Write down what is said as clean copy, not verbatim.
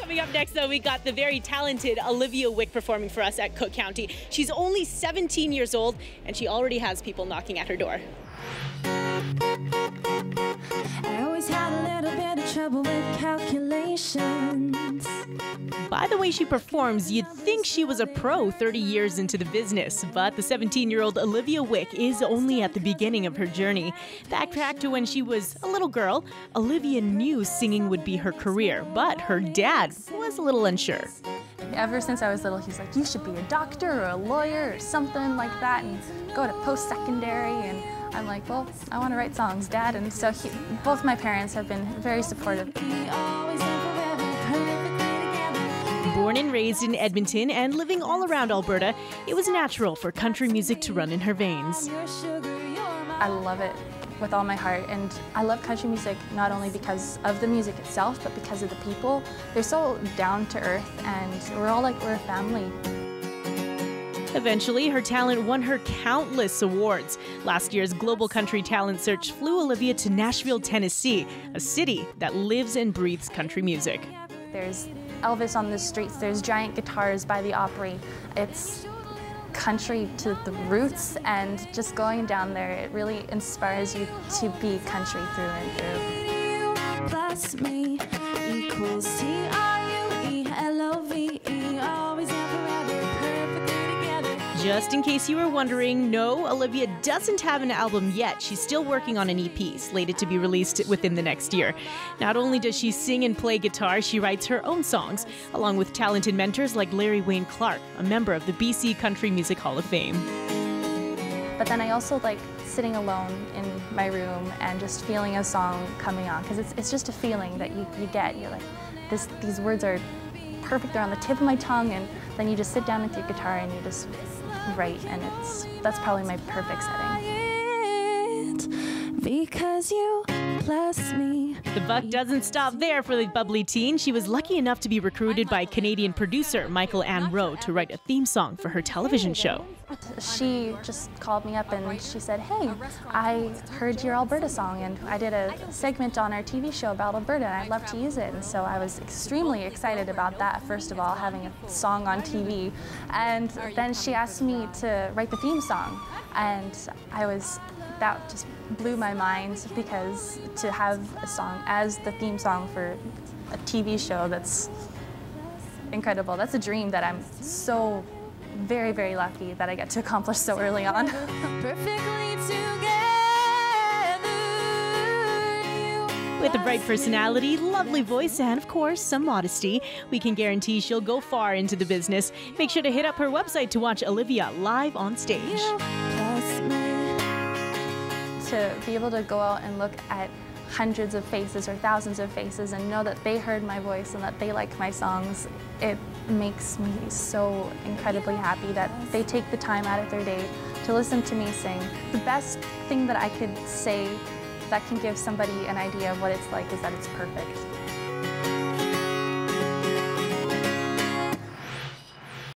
Coming up next, though, we got the very talented Olivia Wik performing for us at Cook County. She's only 17 years old, and she already has people knocking at her door. I always had a little bit of trouble with calculations. By the way she performs, you'd think she was a pro 30 years into the business, but the 17-year-old Olivia Wik is only at the beginning of her journey. Backtrack to when she was a little girl, Olivia knew singing would be her career, but her dad was a little unsure. Ever since I was little, he's like, you should be a doctor or a lawyer or something like that and go to post-secondary. And I'm like, well, I want to write songs, Dad. And so both my parents have been very supportive. Born and raised in Edmonton and living all around Alberta, it was natural for country music to run in her veins. I love it with all my heart, and I love country music not only because of the music itself, but because of the people. They're so down to earth, and we're a family. Eventually, her talent won her countless awards. Last year's Global Country Talent Search flew Olivia to Nashville, Tennessee, a city that lives and breathes country music. There's Elvis on the streets, there's giant guitars by the Opry. It's country to the roots, and just going down there, it really inspires you to be country through and through. Plus me equals TRUELOVE, always and forever, perfectly together. Just in case you were wondering, no, Olivia doesn't have an album yet. She's still working on an EP, slated to be released within the next year. Not only does she sing and play guitar, she writes her own songs, along with talented mentors like Larry Wayne Clark, a member of the BC Country Music Hall of Fame. But then I also like sitting alone in my room and just feeling a song coming on, because it's just a feeling that you get. You're like, these words are perfect, they're on the tip of my tongue, and then you just sit down with your guitar and you just write, and that's probably my perfect setting. Because you plus me. The buck doesn't stop there for the bubbly teen. She was lucky enough to be recruited by Canadian producer Michael Ann Rowe to write a theme song for her television show. She just called me up and she said, hey, I heard your Alberta song, and I did a segment on our TV show about Alberta, and I'd love to use it. And so I was extremely excited about that, first of all, having a song on TV. And then she asked me to write the theme song, and that just blew my mind, because to have a song as the theme song for a TV show, that's incredible. That's a dream that I'm so very, very lucky that I get to accomplish so early on. Perfectly together. With a bright personality, lovely voice, and of course, some modesty, we can guarantee she'll go far into the business. Make sure to hit up her website to watch Olivia live on stage. To be able to go out and look at hundreds of faces or thousands of faces and know that they heard my voice and that they like my songs, it makes me so incredibly happy that they take the time out of their day to listen to me sing. The best thing that I could say that can give somebody an idea of what it's like is that it's perfect.